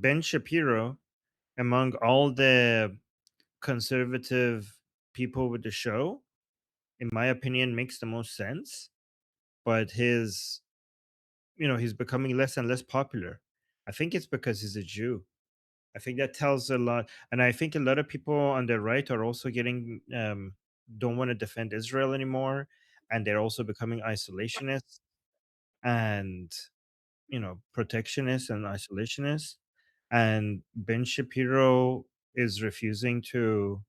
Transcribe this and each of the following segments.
Ben Shapiro, among all the conservative people with the show, in my opinion, makes the most sense. But he's becoming less and less popular. I think it's because he's a Jew. I think that tells a lot, and I think a lot of people on the right are also getting don't want to defend Israel anymore, and they're also becoming isolationists and protectionists and isolationists. And Ben Shapiro is refusing to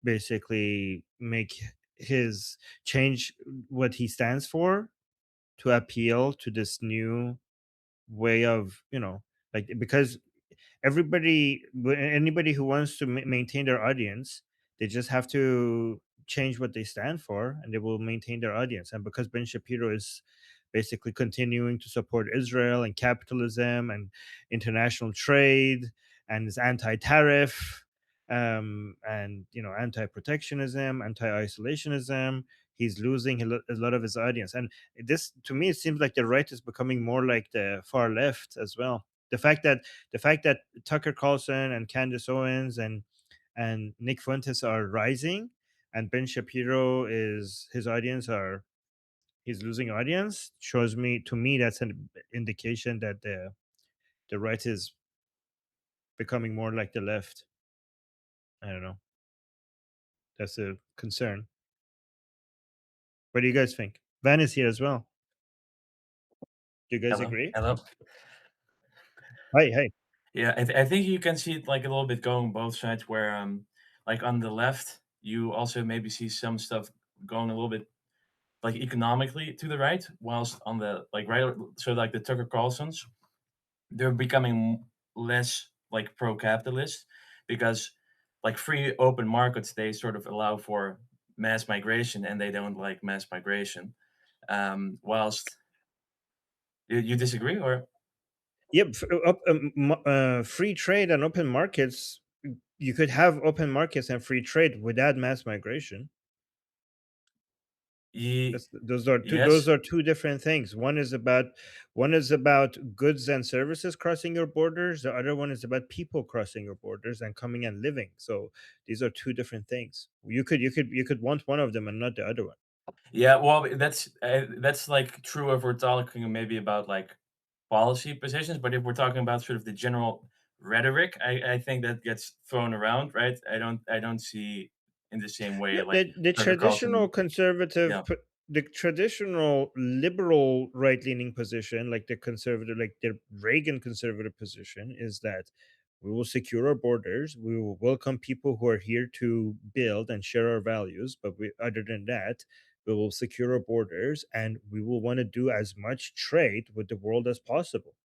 basically make his change what he stands for to appeal to this new way of like, because anybody who wants to maintain their audience, they just have to change what they stand for and they will maintain their audience. And because Ben Shapiro is basically continuing to support Israel and capitalism and international trade and is anti-tariff, and anti-protectionism, anti-isolationism, he's losing a lot of his audience. And this, to me, it seems like the right is becoming more like the far left as well. The fact that Tucker Carlson and Candace Owens and Nick Fuentes are rising, and Ben Shapiro is his audience are he's losing audience, shows me to me that's an indication that the right is becoming more like the left. I don't know. That's a concern. What do you guys think? Van is here as well. Do you guys Hello, agree? hello. Hi, hi. Yeah, I think you can see it like a little bit going both sides. Where like on the left, you also maybe see some stuff going a little bit like economically to the right, whilst on the like right, so like the Tucker Carlsons, they're becoming less like pro-capitalist because like free open markets they sort of allow for mass migration and they don't like mass migration. Whilst you disagree or Yep. Free trade and open markets. You could have open markets and free trade without mass migration. ye, Those are yes. two different things. One is about goods and services crossing your borders. The other one is about people crossing your borders and coming and living. So these are two different things. You could want one of them and not the other one. Yeah, well, that's like true if we're talking maybe about like policy positions, but if we're talking about sort of the general rhetoric, I think that gets thrown around, right? I don't see in the same way Yeah, like the Tucker traditional Carlson. conservative, Yeah, the traditional liberal right leaning position, like the conservative, like the Reagan conservative position, is that we will secure our borders, we will welcome people who are here to build and share our values, but other than that, we will secure our borders and we will want to do as much trade with the world as possible.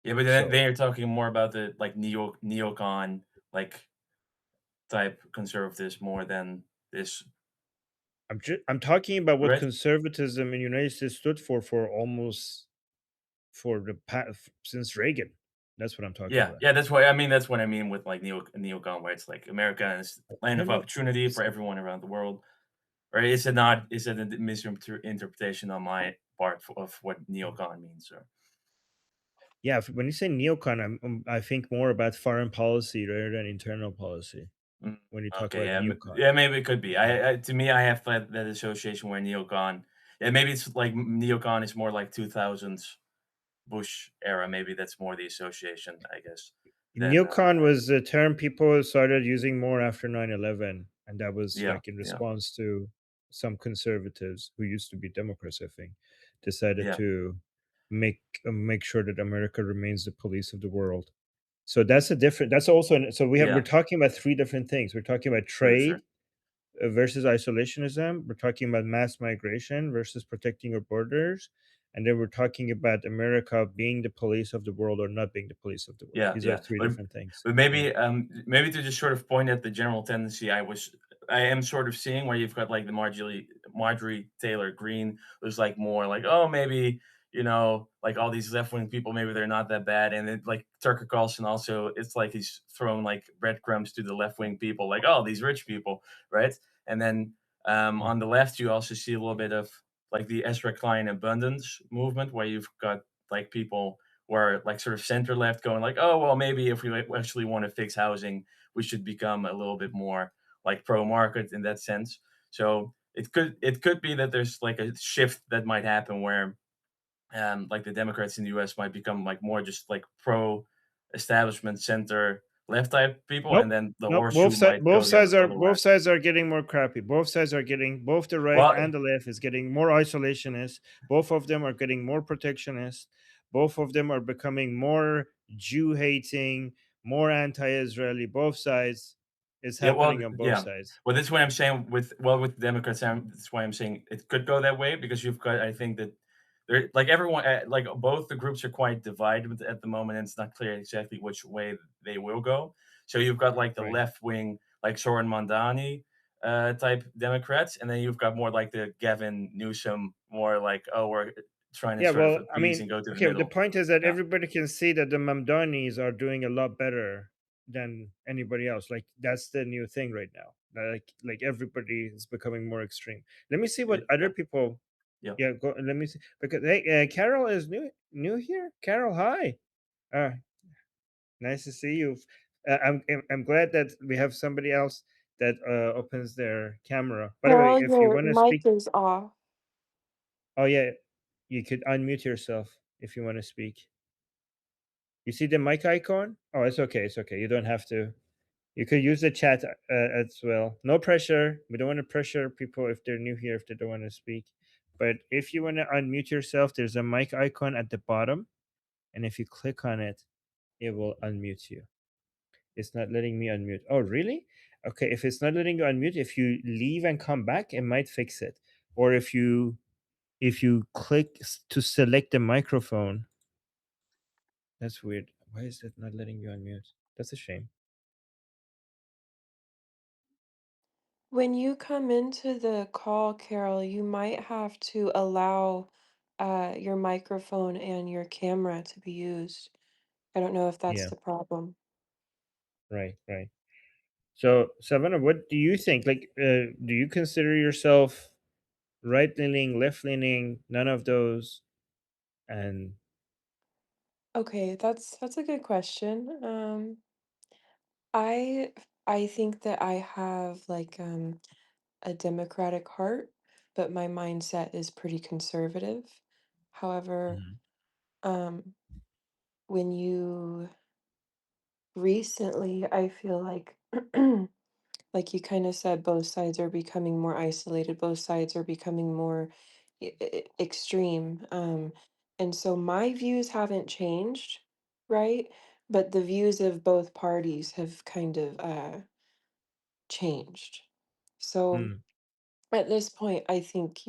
yeah, but then So you're talking more about the like neocon like type conservatives more than this, I'm talking about what right? conservatism in the United States stood for almost for since Reagan. That's what I'm talking Yeah, about. yeah, that's what I mean. That's what I mean with like neocon, where it's like America is land No, of no. opportunity for s- everyone around the world. Or is it not? Is it a misinterpretation on my part of what neocon means? Or Yeah, when you say neocon, I think more about foreign policy rather than internal policy. mm, When you talk okay, about yeah, neocon, yeah, maybe it could be. yeah. I to me, I have that association where neocon. Yeah, maybe it's like neocon is more like 2000s Bush era. Maybe that's more the association, I guess. Than Neocon was a term people started using more after 9/11, and that was yeah, like in yeah, response to some conservatives who used to be Democrats, I think, decided yeah, to make sure that America remains the police of the world. So that's a different. That's also so we're yeah. talking about three different things. We're talking about Sure, sure. trade versus isolationism. We're talking about mass migration versus protecting our borders. And then we're talking about America being the police of the world or not being the police of the world. Yeah, These are yeah. three But different things. but Yeah. maybe to just sort of point at the general tendency I am sort of seeing where you've got like the Marjorie Taylor Greene who's like more like, oh, maybe, like all these left wing people, maybe they're not that bad. And then like Tucker Carlson also, it's like he's throwing like breadcrumbs to the left wing people, like, oh, these rich people, right? And then Mm. on the left, you also see a little bit of like the Ezra Klein abundance movement, where you've got like people or like sort of center left going like, oh well, maybe if we actually want to fix housing, we should become a little bit more like pro market in that sense. So it could be that there's like a shift that might happen where like the Democrats in the U.S. might become like more just like pro establishment center left type people, Nope. and then the Nope. horseshoe might go the other way. Both sides are getting more crappy. Both sides are getting, both the right Well, and the left is getting more isolationist. Both of them are getting more protectionist. Both of them are becoming more Jew hating, more anti-Israeli. Both sides is yeah, well, happening on both yeah. sides. Well, that's why I'm saying with the Democrats, that's why I'm saying it could go that way because you've got. I think that there, like everyone, like both the groups are quite divided at the moment, and it's not clear exactly which way they will go. So you've got like the Right. left wing, like Soren Mondani type Democrats, and then you've got more like the Gavin Newsom, more like oh we're trying to Yeah, sort of well, I appease mean, and go to the okay, the middle. point is that Yeah. everybody can see that the Mamdanis are doing a lot better than anybody else. Like that's the new thing right now. Like everybody is becoming more extreme. Let me see what other Yeah. people. Yeah. Yeah, go. Let me see because hey, Carol is new here. Carol, hi. Uh, nice to see you. I'm glad that we have somebody else that opens their camera. By the way, Carol, if you your want to mic speak, is off. oh yeah, you could unmute yourself if you want to speak. You see the mic icon? Oh, it's okay. It's okay. You don't have to. You could use the chat as well. No pressure. We don't want to pressure people if they're new here, if they don't want to speak. But if you want to unmute yourself, there's a mic icon at the bottom. And if you click on it, it will unmute you. It's not letting me unmute. Oh, really? Okay. If it's not letting you unmute, if you leave and come back, it might fix it. Or if you click to select the microphone, that's weird. Why is it not letting you unmute? That's a shame. When you come into the call, Carol, you might have to allow your microphone and your camera to be used. I don't know if that's Yeah. the problem. Right. Right. So, Savannah, what do you think? Like, do you consider yourself right leaning, left leaning, none of those? And Okay, that's a good question. I I think that I have like a democratic heart, but my mindset is pretty conservative. However, Mhm. um, when you recently, I feel like, like you kind of said, both sides are becoming more isolated, both sides are becoming more extreme. And so my views haven't changed, right? But the views of both parties have kind of changed. So Mm, at this point, I think,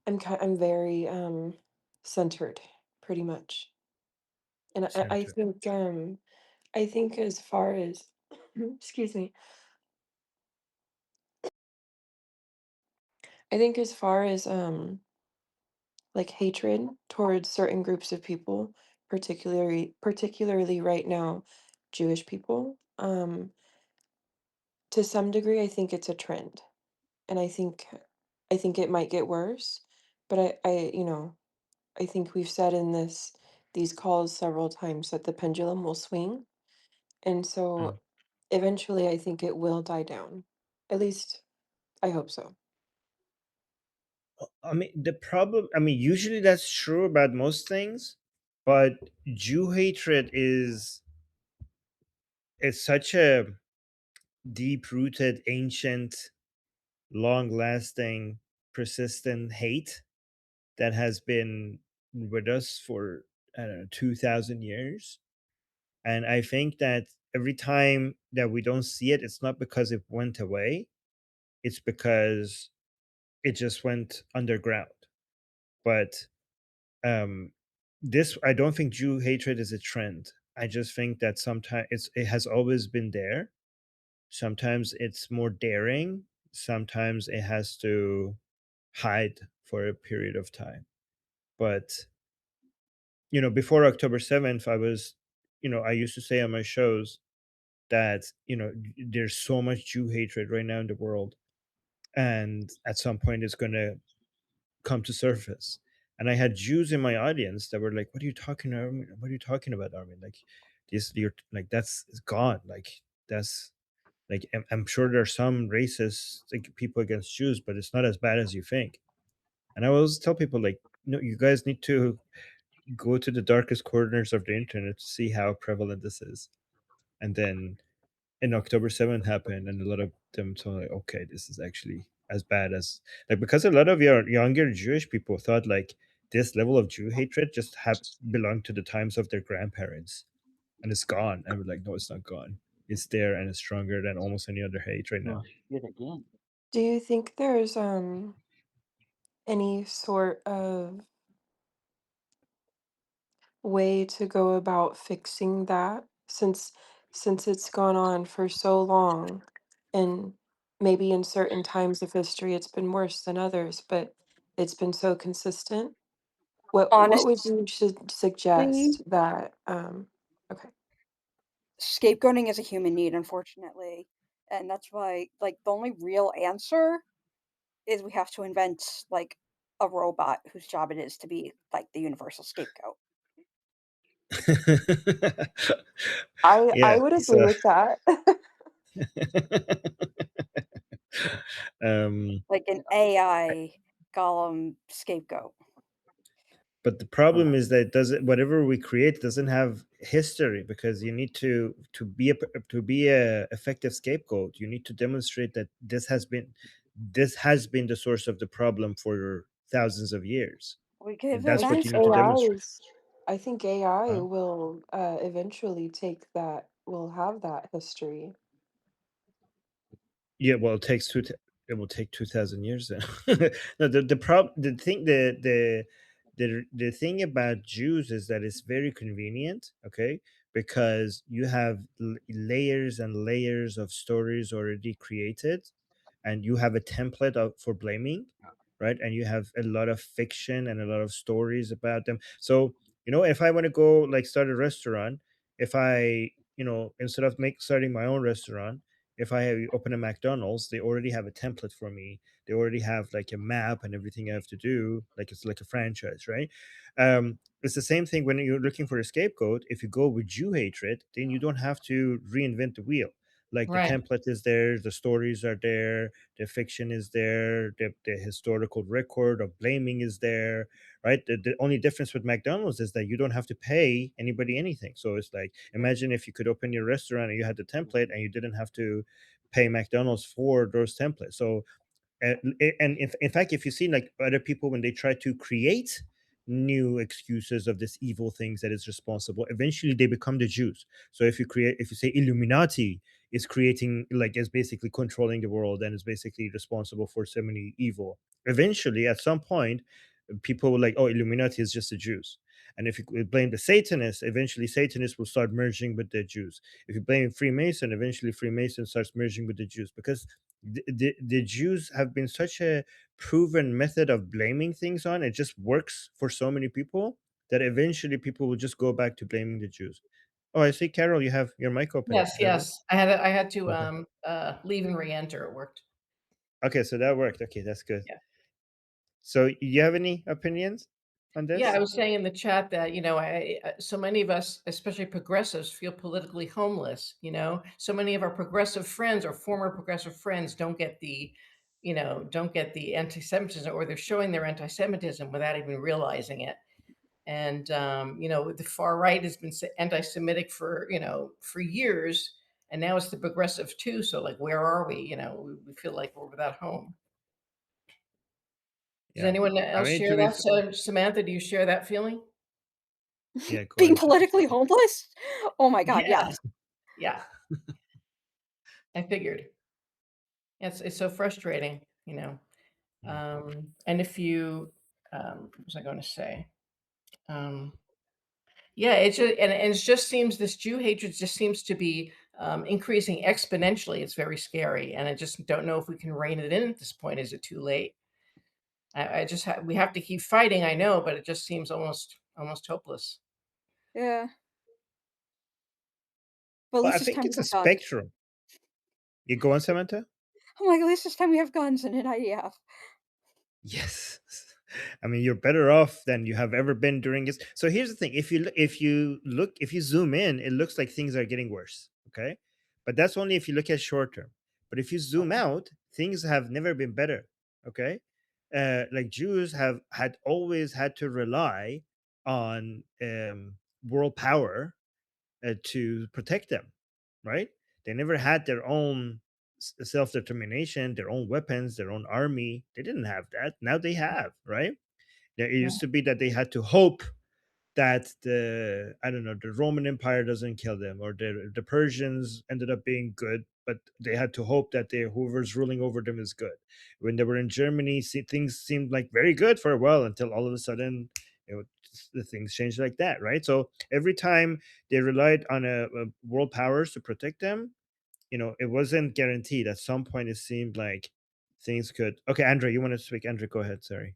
I'm very centered, pretty much. And center. I think as far as excuse me, I think as far as like hatred towards certain groups of people, particularly right now, Jewish people, to some degree I think it's a trend. And I think it might get worse, but I think we've said in these calls several times that the pendulum will swing. And Mm. so eventually I think it will die down. At least I hope so. I mean, the problem, I mean, usually that's true about most things, but Jew hatred is such a deep rooted, ancient, long lasting, persistent hate that has been with us for, I don't know, 2,000 years. And I think that every time that we don't see it, it's not because it went away, it's because it just went underground. But um, this, I don't think Jew hatred is a trend. I just think that sometimes it has always been there. Sometimes it's more daring. Sometimes it has to hide for a period of time. But before October 7th, I used to say on my shows that there's so much Jew hatred right now in the world, and at some point it's going to come to surface. And I had Jews in my audience that were like, "What are you talking Armin? What are you talking about, Armin? Like this, you're like that's it's gone. Like that's like I'm sure there are some racist like, people against Jews, but it's not as bad as you think." And I always tell people like, no, you guys need to go to the darkest corners of the internet to see how prevalent this is. And then in October 7th happened, and a lot of them thought, like, okay, this is actually as bad as like because a lot of your younger Jewish people thought like this level of Jew hatred just have belonged to the times of their grandparents, and it's gone. And we're like, no, it's not gone. It's there, and it's stronger than almost any other hate right Oh now. shit again. Do you think there's any sort of way to go about fixing that since it's gone on for so long, and maybe in certain times of history it's been worse than others, but it's been so consistent? What Honestly, would you suggest that okay. scapegoating is a human need, unfortunately. And that's why, like, the only real answer is we have to invent, like, a robot whose job it is to be, like, the universal scapegoat. I Yeah. would agree So with that. um Like an AI golem scapegoat. but the problem is that it doesn't whatever we create doesn't have history, because you need to be a effective scapegoat, you need to demonstrate that this has been the source of the problem for thousands of years, We could and that's what you invent need to one. demonstrate. I think AI Huh? will eventually will have that history. Yeah, well, it will take 2,000 years then. No, the thing about Jews is that it's very convenient, okay? Because you have layers and layers of stories already created, and you have a template for blaming, right? And you have a lot of fiction and a lot of stories about them. So, if I want to go like start a restaurant, if I, instead of starting my own restaurant, if I open a McDonald's, they already have a template for me. They already have like a map and everything I have to do. Like it's like a franchise, right? It's the same thing when you're looking for a scapegoat. If you go with Jew hatred, then you don't have to reinvent the wheel. Like the Right. template is there, the stories are there, the fiction is there, the historical record of blaming is there, right? The only difference with McDonald's is that you don't have to pay anybody anything. So it's like, imagine if you could open your restaurant and you had the template and you didn't have to pay McDonald's for those templates. So and in fact, if you see like other people when they try to create new excuses of this evil things that is responsible, eventually they become the Jews. So if you say Illuminati is creating, like, is basically controlling the world and is basically responsible for so many evil, eventually at some point people will like, oh, Illuminati is just the Jews. And if you blame the Satanists, eventually Satanists will start merging with the Jews. If you blame Freemason, eventually Freemason starts merging with the Jews, because the Jews have been such a proven method of blaming things on. It just works for so many people that eventually people will just go back to blaming the Jews. Oh, I see, Carol, you have your mic open. Yes, Does that work? yes. I had to Okay. leave and re-enter. It worked. Okay, so that worked. Okay, that's good. Yeah. So you have any opinions on Yeah, I this? was saying in the chat that, so many of us, especially progressives, feel politically homeless, So many of our progressive friends or former progressive friends don't get the anti-Semitism, or they're showing their anti-Semitism without even realizing it. And the far right has been anti-Semitic for years, and now it's the progressive too. So like, where are we? We feel like we're without home. Does Yeah. anyone I else mean, share that? So, Samantha, do you share that feeling? yeah, go Being ahead. politically homeless? Oh my god, Yeah, yes. yeah. I figured. It's so frustrating. Yeah. And if you, what was I going to say? Um, Yeah, it just seems this Jew hatred just seems to be increasing exponentially. It's very scary, and I just don't know if we can rein it in at this point. Is it too late? I just we have to keep fighting. I know, but it just seems almost hopeless. Yeah. But at Well, I least this think time we it's a have guns. spectrum. You go on, Samantha? I'm like, at least this time we have guns and an IEF. Yes. I mean, you're better off than you have ever been during this. So here's the thing: if you zoom in, it looks like things are getting worse. Okay, but that's only if you look at short term. But if you zoom out, things have never been better. Okay, like Jews have had always had to rely on world power to protect them, right? They never had their own self determination, their own weapons, their own army. They didn't have that. Now they have, right? It Yeah. used to be that they had to hope that the Roman Empire doesn't kill them, or the Persians ended up being good, but they had to hope that whoever's ruling over them is good. When they were in Germany, things seemed like very good for a while until all of a sudden, the things changed like that, right? So every time they relied on a world powers to protect them, it wasn't guaranteed. At some point, it seemed like things could. Okay, Andrew, you want to speak? Andrew, go ahead. Sorry,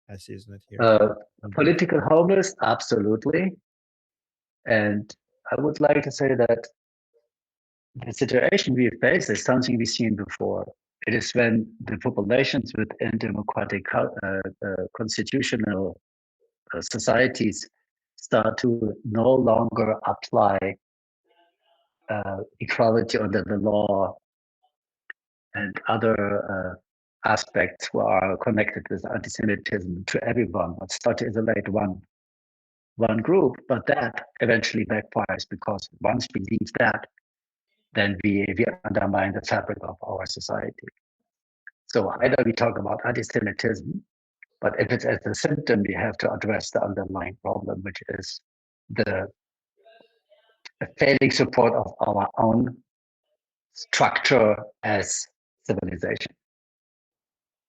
I see he's not here. Political homeless, absolutely. And I would like to say that the situation we face is something we've seen before. It is when the populations within democratic constitutional societies start to no longer apply equality under the law and other aspects who are connected with anti-Semitism to everyone, but start to isolate one group. But that eventually backfires, because once we leave that, then we undermine the fabric of our society. So either we talk about anti-Semitism, but if it's as a symptom, we have to address the underlying problem, which is the failing support of our own structure as civilization.